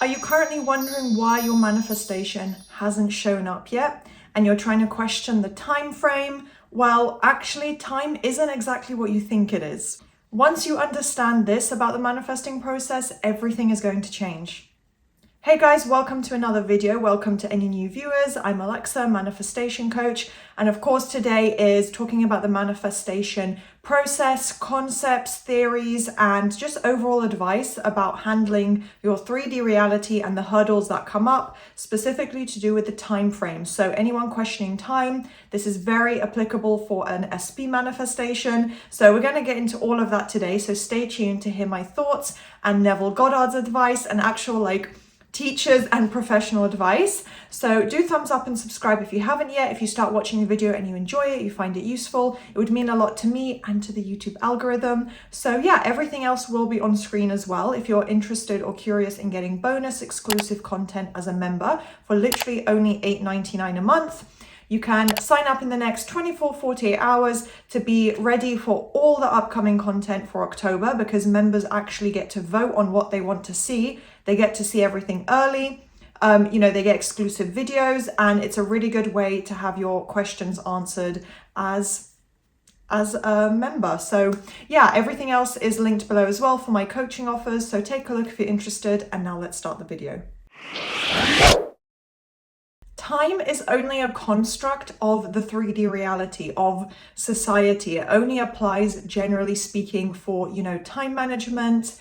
Are you currently wondering why your manifestation hasn't shown up yet and you're trying to question the time frame? Well, actually, time isn't exactly what you think it is. Once you understand this about the manifesting process, everything is going to change. Hey guys, welcome to another video. Welcome to any new viewers. I'm Alexa, manifestation coach. And of course, today is talking about the manifestation process, concepts, theories, and just overall advice about handling your 3D reality and the hurdles that come up, specifically to do with the time frame. So anyone questioning time, this is very applicable for an SP manifestation. So we're going to get into all of that today. So stay tuned to hear my thoughts and Neville Goddard's advice and actual teachers and professional advice. So do thumbs up and subscribe if you haven't yet. If you start watching the video and you enjoy it, you find it useful, it would mean a lot to me and to the YouTube algorithm. So yeah, everything else will be on screen as well. If you're interested or curious in getting bonus exclusive content as a member for literally only $8.99 a month, you can sign up in the next 48 hours to be ready for all the upcoming content for October, because members actually get to vote on what they want to see. They get to see everything early. They get exclusive videos, and it's a really good way to have your questions answered as a member. So yeah, everything else is linked below as well for my coaching offers. So take a look if you're interested. And now let's start the video. Time is only a construct of the 3D reality of society. It only applies, generally speaking, for, time management,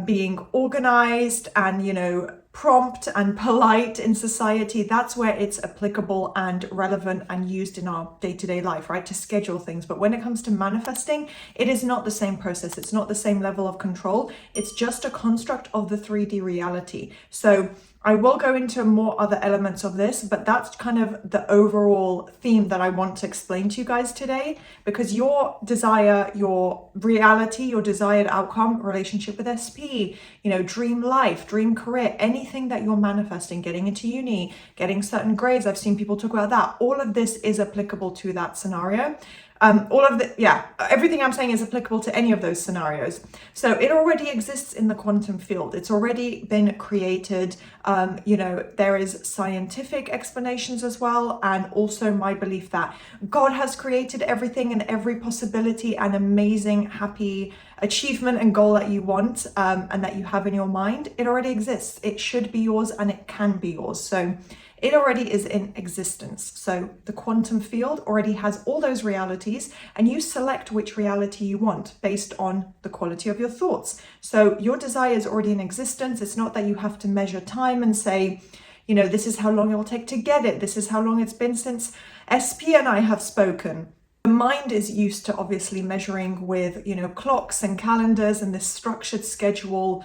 being organized and, prompt and polite in society. That's where it's applicable and relevant and used in our day-to-day life, right? To schedule things. But when it comes to manifesting, it is not the same process. It's not the same level of control. It's just a construct of the 3D reality. So I will go into more other elements of this, but that's kind of the overall theme that I want to explain to you guys today, because your desire, your reality, your desired outcome, relationship with SP, dream life, dream career, anything that you're manifesting, getting into uni, getting certain grades. I've seen people talk about that. All of this is applicable to that scenario. Everything I'm saying is applicable to any of those scenarios. So it already exists in the quantum field. It's already been created. There is scientific explanations as well. And also my belief that God has created everything and every possibility and amazing, happy achievement and goal that you want and that you have in your mind. It already exists. It should be yours and it can be yours. So it already is in existence. So the quantum field already has all those realities, and you select which reality you want based on the quality of your thoughts. So your desire is already in existence. It's not that you have to measure time and say, this is how long it will take to get it. This is how long it's been since SP and I have spoken. The mind is used to obviously measuring with, clocks and calendars and this structured schedule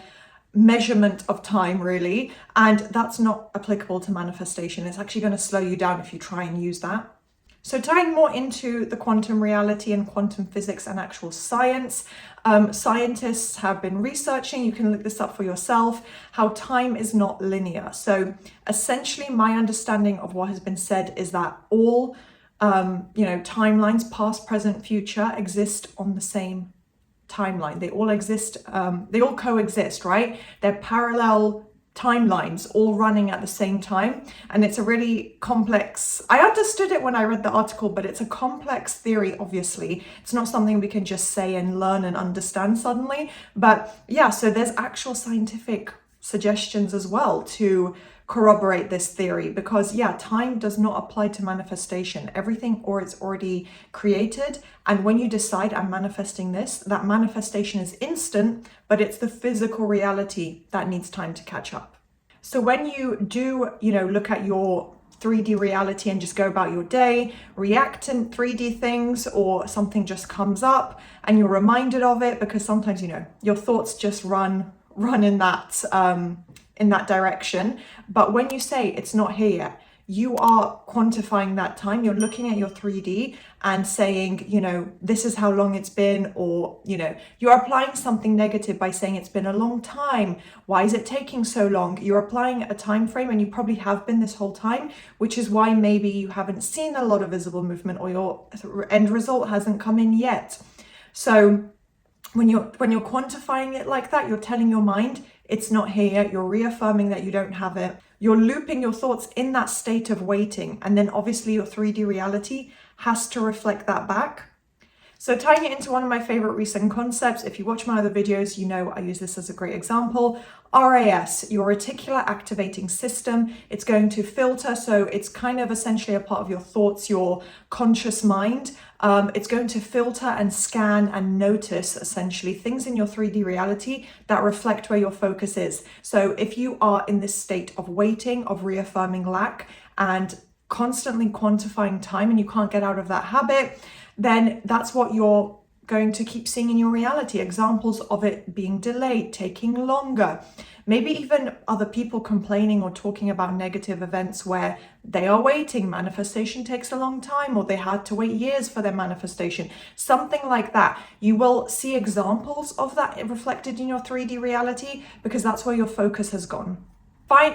measurement of time, really, and that's not applicable to manifestation. It's actually going to slow you down if you try and use that. So tying more into the quantum reality and quantum physics and actual science, scientists have been researching, you can look this up for yourself, how time is not linear. So essentially my understanding of what has been said is that all timelines, past, present, future, exist on the same timeline. They all exist, they all coexist, right? They're parallel timelines all running at the same time. And it's a really complex, I understood it when I read the article, but it's a complex theory, obviously. It's not something we can just say and learn and understand suddenly. But yeah, so there's actual scientific suggestions as well to corroborate this theory, because time does not apply to manifestation. Everything it's already created, and when you decide I'm manifesting this, that manifestation is instant, but it's the physical reality that needs time to catch up. So when you do look at your 3D reality and just go about your day, react in 3D things, or something just comes up and you're reminded of it, because sometimes your thoughts just run in that direction. But when you say it's not here yet, you are quantifying that time. You're looking at your 3D and saying, this is how long it's been, or, you're applying something negative by saying it's been a long time. Why is it taking so long? You're applying a time frame, and you probably have been this whole time, which is why maybe you haven't seen a lot of visible movement, or your end result hasn't come in yet. So When you're quantifying it like that, you're telling your mind it's not here yet. You're reaffirming that you don't have it. You're looping your thoughts in that state of waiting. And then obviously your 3D reality has to reflect that back. So tying it into one of my favorite recent concepts, if you watch my other videos, you know I use this as a great example. RAS, your reticular activating system, it's going to filter. So it's kind of essentially a part of your thoughts, your conscious mind. It's going to filter and scan and notice essentially things in your 3D reality that reflect where your focus is. So if you are in this state of waiting, of reaffirming lack, and constantly quantifying time, and you can't get out of that habit, then that's what you're going to keep seeing in your reality. Examples of it being delayed, taking longer, maybe even other people complaining or talking about negative events where they are waiting, manifestation takes a long time, or they had to wait years for their manifestation, something like that. You will see examples of that reflected in your 3D reality because that's where your focus has gone.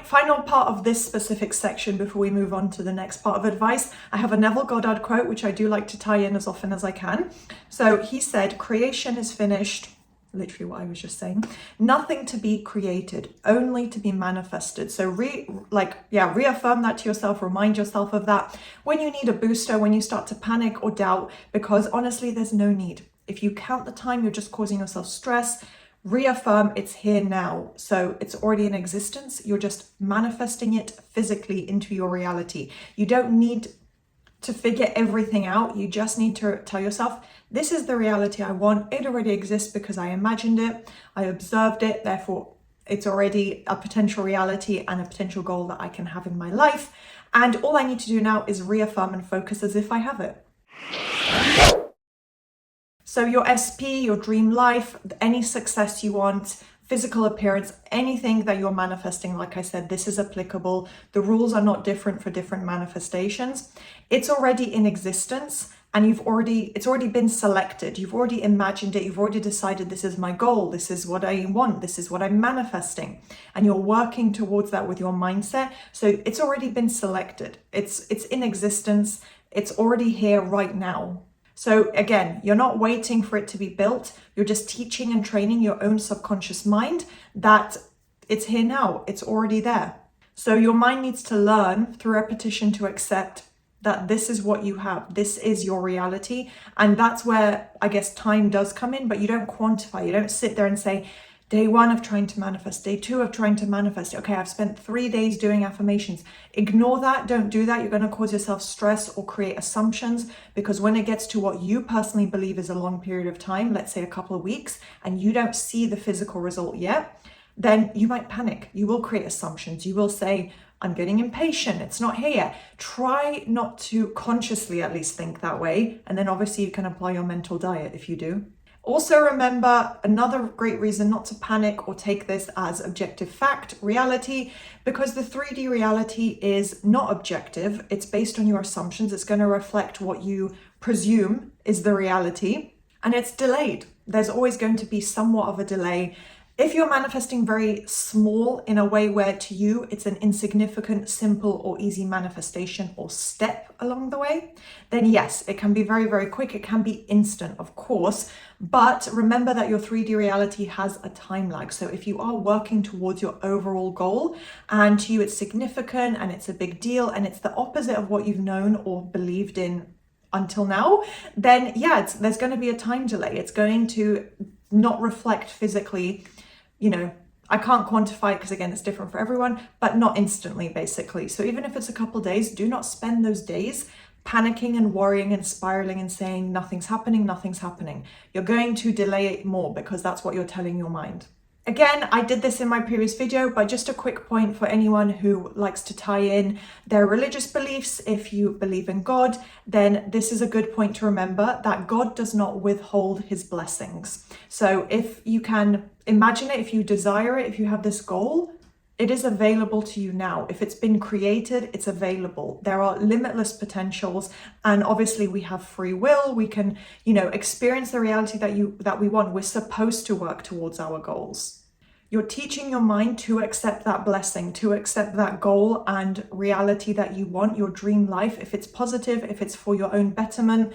Final part of this specific section before we move on to the next part of advice, I have a Neville Goddard quote, which I do like to tie in as often as I can. So he said, creation is finished, literally what I was just saying, nothing to be created, only to be manifested. So reaffirm that to yourself, remind yourself of that when you need a booster, when you start to panic or doubt, because honestly, there's no need. If you count the time, you're just causing yourself stress. Reaffirm it's here now. So it's already in existence. You're just manifesting it physically into your reality. You don't need to figure everything out. You just need to tell yourself, this is the reality I want. It already exists because I imagined it. I observed it. Therefore, it's already a potential reality and a potential goal that I can have in my life. And all I need to do now is reaffirm and focus as if I have it. So your SP, your dream life, any success you want, physical appearance, anything that you're manifesting, like I said, this is applicable. The rules are not different for different manifestations. It's already in existence and it's already been selected. You've already imagined it. You've already decided this is my goal. This is what I want. This is what I'm manifesting. And you're working towards that with your mindset. So it's already been selected. It's in existence. It's already here right now. So again, you're not waiting for it to be built. You're just teaching and training your own subconscious mind that it's here now. It's already there. So your mind needs to learn through repetition to accept that this is what you have. This is your reality. And that's where I guess time does come in, but you don't quantify. You don't sit there and say, day 1 of trying to manifest, day 2 of trying to manifest. Okay, I've spent 3 days doing affirmations. Ignore that. Don't do that. You're going to cause yourself stress or create assumptions, because when it gets to what you personally believe is a long period of time, let's say a couple of weeks, and you don't see the physical result yet, then you might panic. You will create assumptions. You will say, I'm getting impatient. It's not here yet. Try not to consciously at least think that way. And then obviously you can apply your mental diet if you do. Also remember, another great reason not to panic or take this as objective fact, reality, because the 3D reality is not objective. It's based on your assumptions. It's going to reflect what you presume is the reality, and it's delayed. There's always going to be somewhat of a delay. If you're manifesting very small in a way where to you it's an insignificant, simple or easy manifestation or step along the way, then yes, it can be very, very quick. It can be instant, of course, but remember that your 3D reality has a time lag. So if you are working towards your overall goal and to you it's significant and it's a big deal and it's the opposite of what you've known or believed in until now, then yeah, there's going to be a time delay. It's going to not reflect physically. I can't quantify it because again, it's different for everyone, but not instantly basically. So even if it's a couple days, do not spend those days panicking and worrying and spiraling and saying nothing's happening, nothing's happening. You're going to delay it more because that's what you're telling your mind. Again, I did this in my previous video, but just a quick point for anyone who likes to tie in their religious beliefs. If you believe in God, then this is a good point to remember that God does not withhold his blessings. So if you can imagine it, if you desire it, if you have this goal, it is available to you now. If it's been created, it's available. There are limitless potentials, and obviously we have free will. We can, experience the reality that we want. We're supposed to work towards our goals. You're teaching your mind to accept that blessing, to accept that goal and reality that you want, your dream life. If it's positive, if it's for your own betterment,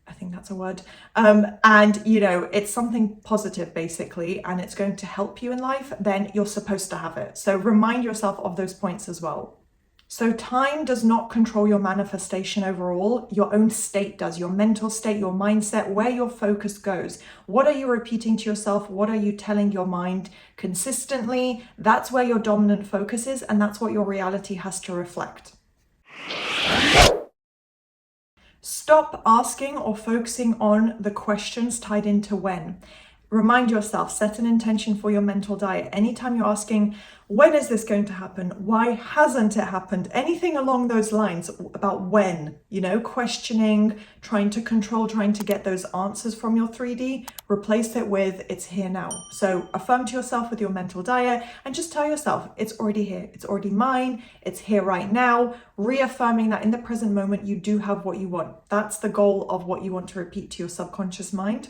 I think that's a word. And you know, it's something positive basically, and it's going to help you in life, then you're supposed to have it. So remind yourself of those points as well. So time does not control your manifestation overall. Your own state does, your mental state, your mindset, where your focus goes. What are you repeating to yourself? What are you telling your mind consistently? That's where your dominant focus is, and that's what your reality has to reflect. Stop asking or focusing on the questions tied into when. Remind yourself, set an intention for your mental diet. Anytime you're asking, when is this going to happen? Why hasn't it happened? Anything along those lines about when, you know, questioning, trying to control, trying to get those answers from your 3D, replace it with it's here now. So affirm to yourself with your mental diet and just tell yourself it's already here. It's already mine. It's here right now. Reaffirming that in the present moment, you do have what you want. That's the goal of what you want to repeat to your subconscious mind.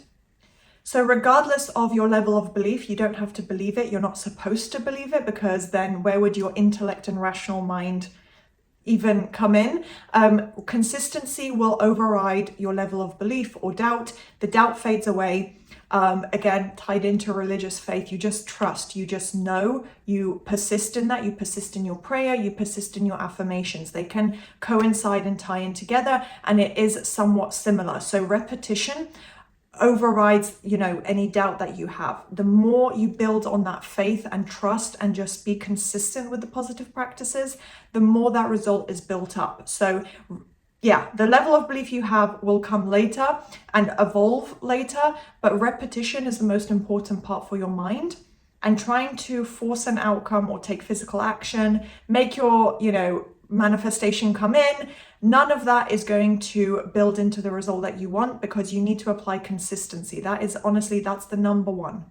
So regardless of your level of belief, you don't have to believe it. You're not supposed to believe it, because then where would your intellect and rational mind even come in? Consistency will override your level of belief or doubt. The doubt fades away. Again, tied into religious faith, you just trust, you just know, you persist in that, you persist in your prayer, you persist in your affirmations. They can coincide and tie in together, and it is somewhat similar. So repetition overrides, you know, any doubt that you have. The more you build on that faith and trust and just be consistent with the positive practices, the more that result is built up. So yeah, the level of belief you have will come later and evolve later, but repetition is the most important part for your mind. And trying to force an outcome or take physical action, make your, you know, manifestation come in, none of that is going to build into the result that you want, because you need to apply consistency. That is honestly, that's the number one.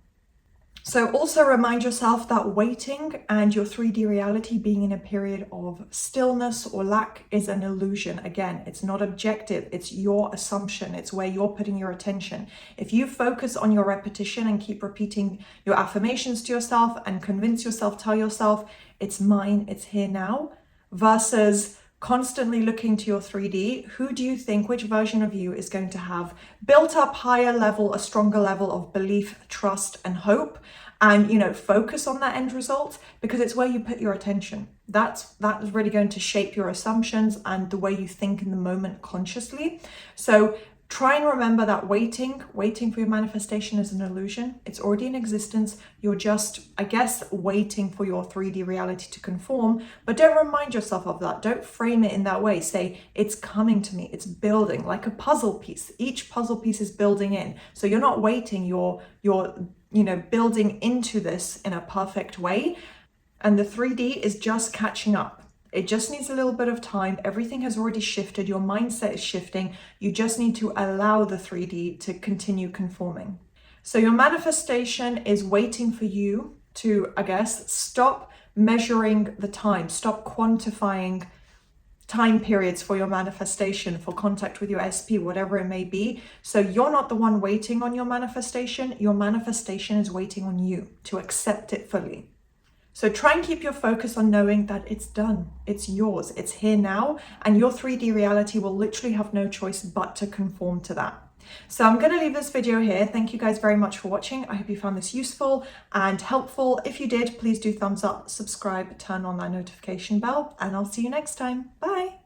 So also remind yourself that waiting and your 3D reality being in a period of stillness or lack is an illusion. Again, it's not objective, it's your assumption, it's where you're putting your attention. If you focus on your repetition and keep repeating your affirmations to yourself and convince yourself, tell yourself, it's mine, it's here now, versus constantly looking to your 3D, who do you think, which version of you is going to have built up higher level, a stronger level of belief, trust, and hope? And, you know, focus on that end result, because it's where you put your attention. That is really going to shape your assumptions and the way you think in the moment consciously. So try and remember that waiting for your manifestation is an illusion. It's already in existence. You're just, I guess, waiting for your 3D reality to conform, but don't remind yourself of that. Don't frame it in that way. Say, it's coming to me. It's building like a puzzle piece. Each puzzle piece is building in. So you're not waiting, you're, you know, building into this in a perfect way. And the 3D is just catching up. It just needs a little bit of time. Everything has already shifted. Your mindset is shifting. You just need to allow the 3D to continue conforming. So your manifestation is waiting for you to, I guess, stop measuring the time, stop quantifying time periods for your manifestation, for contact with your SP, whatever it may be. So you're not the one waiting on your manifestation. Your manifestation is waiting on you to accept it fully. So try and keep your focus on knowing that it's done, it's yours, it's here now, and your 3D reality will literally have no choice but to conform to that. So I'm going to leave this video here. Thank you guys very much for watching. I hope you found this useful and helpful. If you did, please do thumbs up, subscribe, turn on that notification bell, and I'll see you next time. Bye.